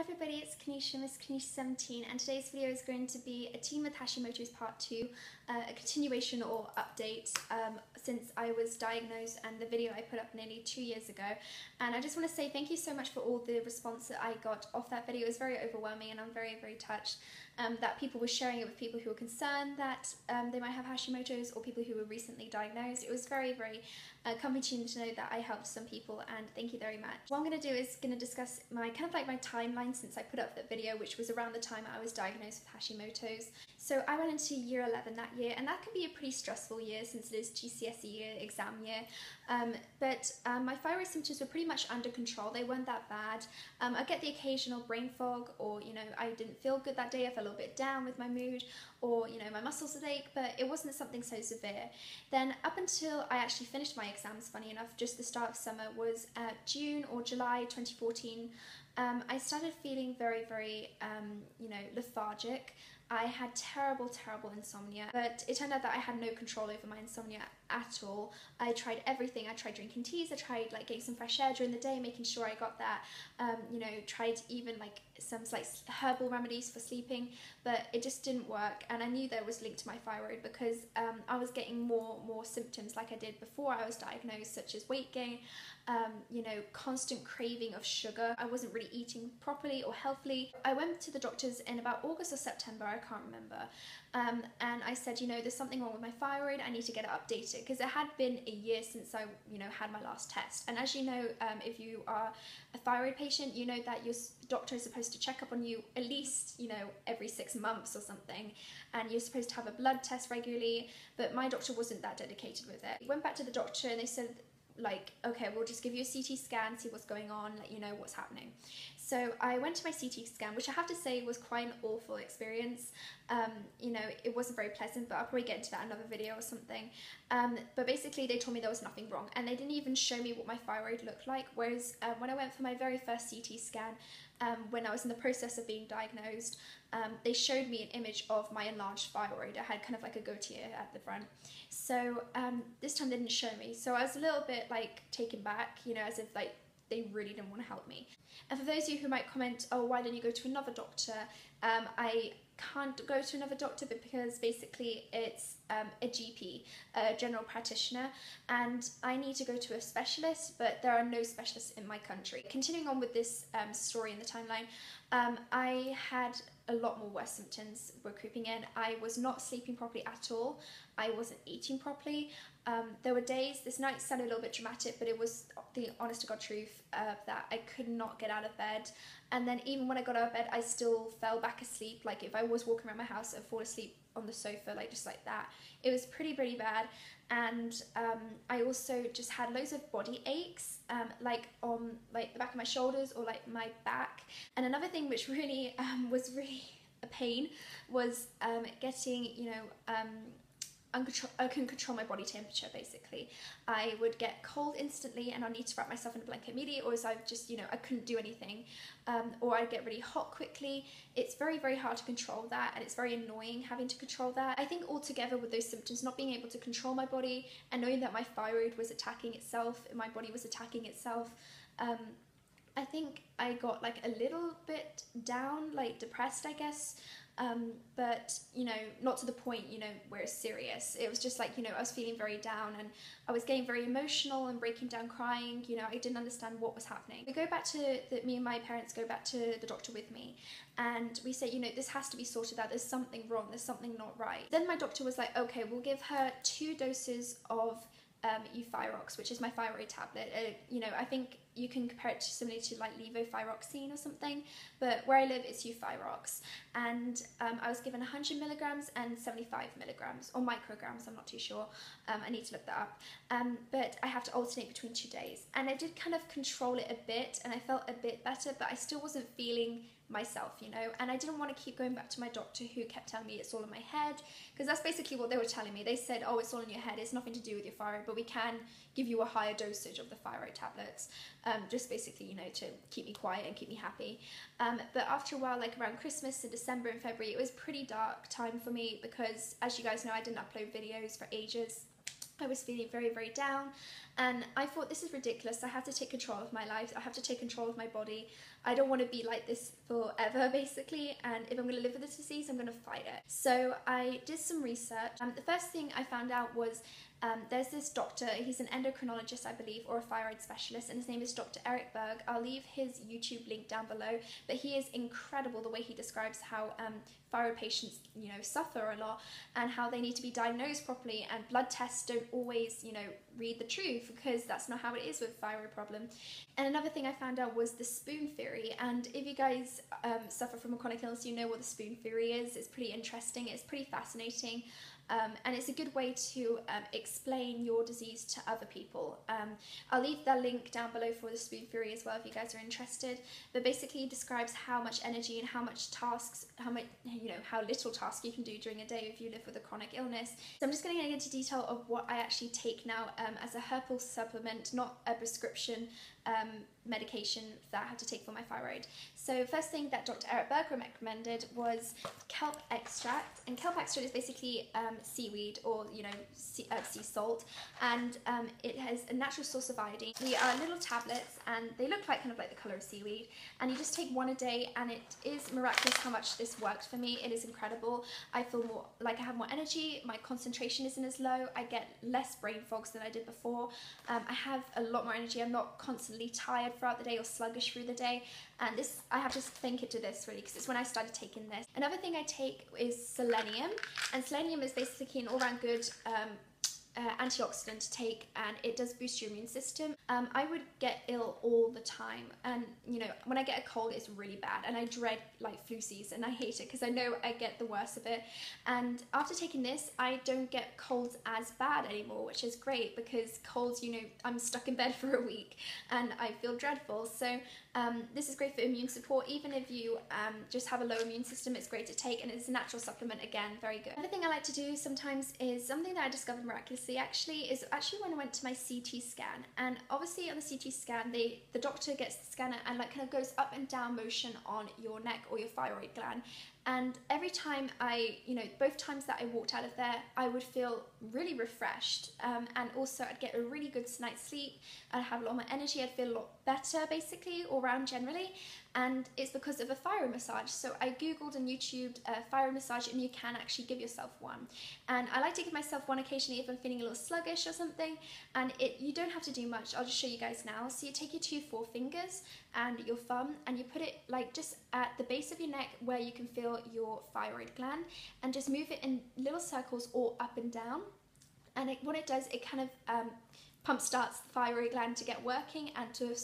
everybody, it's Kenesha, Miss Kenesha 17, and today's video is going to be a Teen with Hashimoto's part 2, a continuation or update since I was diagnosed, and the video I put up nearly 2 years ago. And I just want to say thank you so much for all the response that I got off that video. It was very overwhelming, and I'm very, very touched that people were sharing it with people who were concerned that they might have Hashimoto's, or people who were recently diagnosed. It was very, very comforting to know that I helped some people, and thank you very much. What I'm going to do is going to discuss my my timeline since I put up that video, which was around the time I was diagnosed with Hashimoto's. So I went into year 11 that year, and that can be a pretty stressful year since it is GCSE year, exam year. But my thyroid symptoms were pretty much under control. They weren't that bad. I get the occasional brain fog, or I didn't feel good that day. I felt a little bit down with my mood, or my muscles would ache, but it wasn't something so severe. Then up until I actually finished my exams, funny enough, just the start of summer was June or July 2014. I started feeling very, very, lethargic. I had terrible insomnia, but it turned out that I had no control over my insomnia at all. I tried everything. I tried drinking teas, I tried getting some fresh air during the day, making sure I got that, tried even some herbal remedies for sleeping, but it just didn't work. And I knew that it was linked to my thyroid because I was getting more symptoms like I did before I was diagnosed, such as weight gain, constant craving of sugar. I wasn't really eating properly or healthily. I went to the doctors in about August or September, I can't remember, and I said, there's something wrong with my thyroid, I need to get it updated, because it had been a year since I had my last test. And as you know, if you are a thyroid patient, you know that your doctor is supposed to check up on you at least every 6 months or something, and you're supposed to have a blood test regularly, but my doctor wasn't that dedicated with it. I went back to the doctor and they said, okay, we'll just give you a CT scan, see what's going on, let you know what's happening. So I went to my CT scan, which I have to say was quite an awful experience. It wasn't very pleasant, but I'll probably get into that in another video or something. But basically they told me there was nothing wrong, and they didn't even show me what my thyroid looked like. Whereas when I went for my very first CT scan, when I was in the process of being diagnosed, they showed me an image of my enlarged thyroid. I had kind of like a goatee at the front. So this time they didn't show me. So I was a little bit taken back, as if they really didn't want to help me. And for those of you who might comment, oh, why don't you go to another doctor? I can't go to another doctor because basically it's a GP, a general practitioner, and I need to go to a specialist, but there are no specialists in my country. Continuing on with this story in the timeline, I had a lot more worse symptoms were creeping in. I was not sleeping properly at all. I wasn't eating properly. There were days, this night sounded a little bit dramatic, but it was the honest to God truth, that I could not get out of bed. And then even when I got out of bed, I still fell back asleep. If I was walking around my house, I'd fall asleep on the sofa, just like that. It was pretty bad. And I also just had loads of body aches, on the back of my shoulders or my back. And another thing which really was really a pain was getting, I couldn't control my body temperature, basically. I would get cold instantly and I'd need to wrap myself in a blanket immediately, or I just, I couldn't do anything. Or I'd get really hot quickly. It's very, very hard to control that, and it's very annoying having to control that. I think altogether with those symptoms, not being able to control my body and knowing that my thyroid was attacking itself, my body was attacking itself, I think I got a little bit down, depressed, I guess. But not to the point where it's serious. It was just I was feeling very down, and I was getting very emotional and breaking down crying. I didn't understand what was happening. We go back to me and my parents go back to the doctor with me, and we say, this has to be sorted out. There's something wrong, there's something not right. Then my doctor was like, okay, we'll give her 2 doses of Euthyrox, which is my thyroid tablet. I think you can compare it similarly to levothyroxine or something, but where I live it's Euthyrox. And I was given 100 milligrams and 75 milligrams, or micrograms, I'm not too sure. I need to look that up. But I have to alternate between 2 days. And I did kind of control it a bit, and I felt a bit better, but I still wasn't feeling myself, and I didn't want to keep going back to my doctor, who kept telling me it's all in my head, because that's basically what they were telling me. They said, oh, it's all in your head, it's nothing to do with your thyroid, but we can give you a higher dosage of the thyroid tablets, just basically, to keep me quiet and keep me happy. But after a while, around Christmas in December and February, it was pretty dark time for me, because as you guys know, I didn't upload videos for ages. I was feeling very, very down, and I thought, this is ridiculous. I have to take control of my life. I have to take control of my body. I don't want to be like this forever, basically, and if I'm going to live with this disease, I'm going to fight it. So I did some research. The first thing I found out was there's this doctor, he's an endocrinologist, I believe, or a thyroid specialist, and his name is Dr. Berg. I'll leave his YouTube link down below, but he is incredible the way he describes how thyroid patients, you know, suffer a lot, and how they need to be diagnosed properly, and blood tests don't always, you know, read the truth, because that's not how it is with thyroid problem. And another thing I found out was the spoon theory, and if you guys suffer from a chronic illness, you know what the spoon theory is. It's pretty interesting, it's pretty fascinating. And it's a good way to explain your disease to other people. I'll leave the link down below for the spoon theory as well if you guys are interested. But basically it describes how much energy and how much tasks, how little tasks you can do during a day if you live with a chronic illness. So I'm just going to get into detail of what I actually take now as a herbal supplement, not a prescription medication that I have to take for my thyroid. So first thing that Dr. Berg recommended was kelp extract, and kelp extract is basically seaweed, or sea salt, and it has a natural source of iodine. They are little tablets and they look like kind of like the colour of seaweed, and you just take one a day, and it is miraculous how much this worked for me. It is incredible. I feel more like I have more energy, my concentration isn't as low, I get less brain fogs than I did before, I have a lot more energy, I'm not constantly tired throughout the day or sluggish through the day, and this, I have to thank it to this really, because it's when I started taking this. Another thing I take is selenium, and selenium is basically an all-round good antioxidant to take, and it does boost your immune system. I would get ill all the time, and when I get a cold it's really bad, and I dread like flu season. I hate it because I know I get the worst of it, and after taking this I don't get colds as bad anymore, which is great, because colds, I'm stuck in bed for a week and I feel dreadful. So this is great for immune support. Even if you just have a low immune system, it's great to take, and it's a natural supplement, again, very good. Another thing I like to do sometimes is something that I discovered miraculously is when I went to my CT scan, and obviously on the CT scan the doctor gets the scanner and like kind of goes up and down motion on your neck or your thyroid gland, and every time both times that I walked out of there I would feel really refreshed, and also I'd get a really good night's sleep, I'd have a lot more energy, I'd feel a lot better basically all around generally, and it's because of a thyroid massage. So I googled and YouTubed thyroid massage, and you can actually give yourself one, and I like to give myself one occasionally if I'm feeling a little sluggish or something, and you don't have to do much. I'll just show you guys now. So you take your 2 forefingers and your thumb, and you put it like just at the base of your neck where you can feel your thyroid gland, and just move it in little circles all up and down, and what it does, it kind of pump starts the thyroid gland to get working and to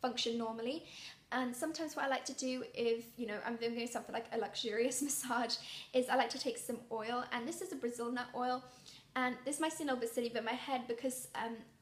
function normally. And sometimes what I like to do if I'm doing something like a luxurious massage is I like to take some oil, and this is a Brazil nut oil, and this might seem a little bit silly, but in my head, because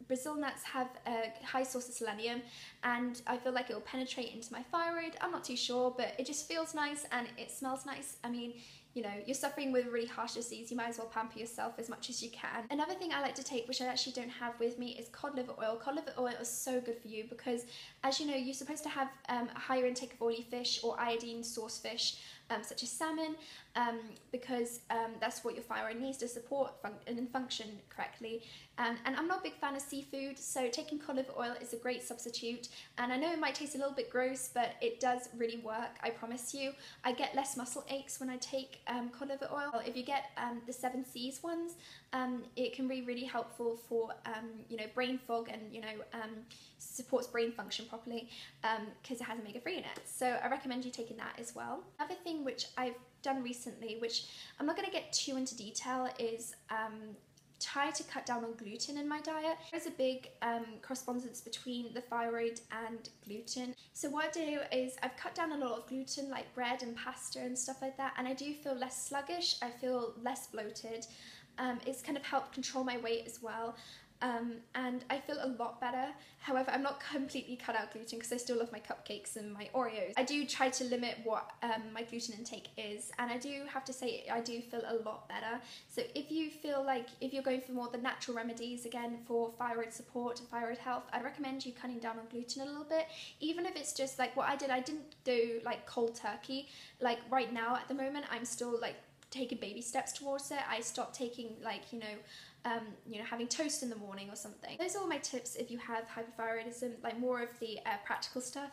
Brazil nuts have a high source of selenium, and I feel like it will penetrate into my thyroid. I'm not too sure, but it just feels nice and it smells nice. I mean, you're suffering with a really harsh disease, you might as well pamper yourself as much as you can. Another thing I like to take, which I actually don't have with me, is cod liver oil. Cod liver oil is so good for you because, as you know, you're supposed to have a higher intake of oily fish or iodine source fish, such as salmon, because that's what your thyroid needs to support and function correctly. And I'm not a big fan of seafood, so taking cod liver oil is a great substitute. And I know it might taste a little bit gross, but it does really work, I promise you. I get less muscle aches when I take cod liver oil. If you get the 7 C's ones, it can be really helpful for brain fog, and supports brain function properly, because it has omega-3 in it. So I recommend you taking that as well. Another thing which I've done recently, which I'm not going to get too into detail, is try to cut down on gluten in my diet. There's a big correspondence between the thyroid and gluten. So what I do is I've cut down a lot of gluten, like bread and pasta and stuff like that, and I do feel less sluggish, I feel less bloated. It's kind of helped control my weight as well. And I feel a lot better. However, I'm not completely cut out gluten because I still love my cupcakes and my Oreos. I do try to limit what my gluten intake is, and I do have to say I do feel a lot better. So if you feel like if you're going for more the natural remedies, again, for thyroid support and thyroid health, I'd recommend you cutting down on gluten a little bit. Even if it's just like what I didn't do like cold turkey. Like right now at the moment, I'm still like taking baby steps towards it. I stopped taking like you know, having toast in the morning or something. Those are all my tips if you have hypothyroidism, like more of the practical stuff.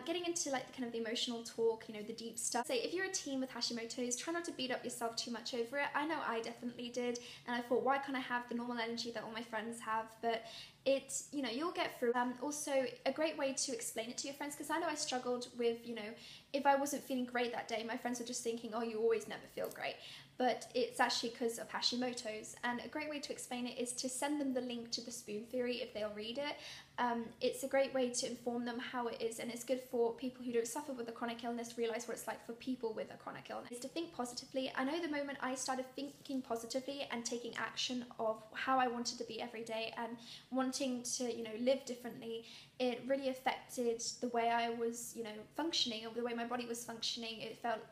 Getting into like the kind of the emotional talk, you know, the deep stuff. So if you're a teen with Hashimoto's, try not to beat up yourself too much over it. I know I definitely did, and I thought, why can't I have the normal energy that all my friends have? But it's, you know, you'll get through. Also, a great way to explain it to your friends, because I know I struggled with, you know, if I wasn't feeling great that day, my friends were just thinking, oh, you always never feel great. But it's actually because of Hashimoto's. And a great way to explain it is to send them the link to the spoon theory if they'll read it. It's a great way to inform them how it is, and it's good for people who don't suffer with a chronic illness to realise what it's like for people with a chronic illness. Is to think positively. I know the moment I started thinking positively and taking action of how I wanted to be every day and wanting to, you know, live differently, it really affected the way I was, you know, functioning, or the way my body was functioning.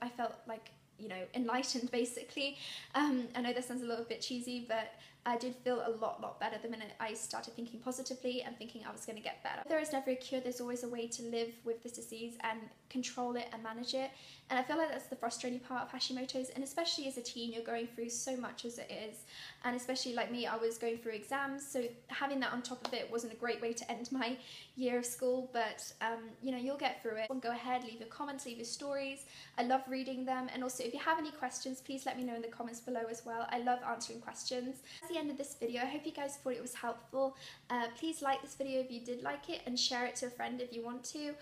I felt like, you know, enlightened basically. I know that sounds a little bit cheesy, but I did feel a lot better the minute I started thinking positively and thinking I was going to get better. There is never a cure. There's always a way to live with this disease and control it and manage it. And I feel like that's the frustrating part of Hashimoto's, and especially as a teen, you're going through so much as it is. And especially like me, I was going through exams, so having that on top of it wasn't a great way to end my year of school, but you know, you'll get through it. Go ahead, leave your comments, leave your stories. I love reading them, and also if you have any questions, please let me know in the comments below as well. I love answering questions. That's the end of this video. I hope you guys thought it was helpful. Please like this video if you did like it, and share it to a friend if you want to.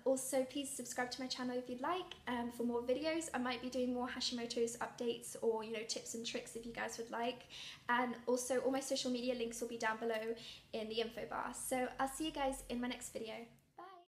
Also, please subscribe to my channel if you'd like for more videos. I might be doing more Hashimoto's updates, or, you know, tips and tricks if you guys would like. And also all my social media links will be down below in the info bar. So I'll see you guys in my next video.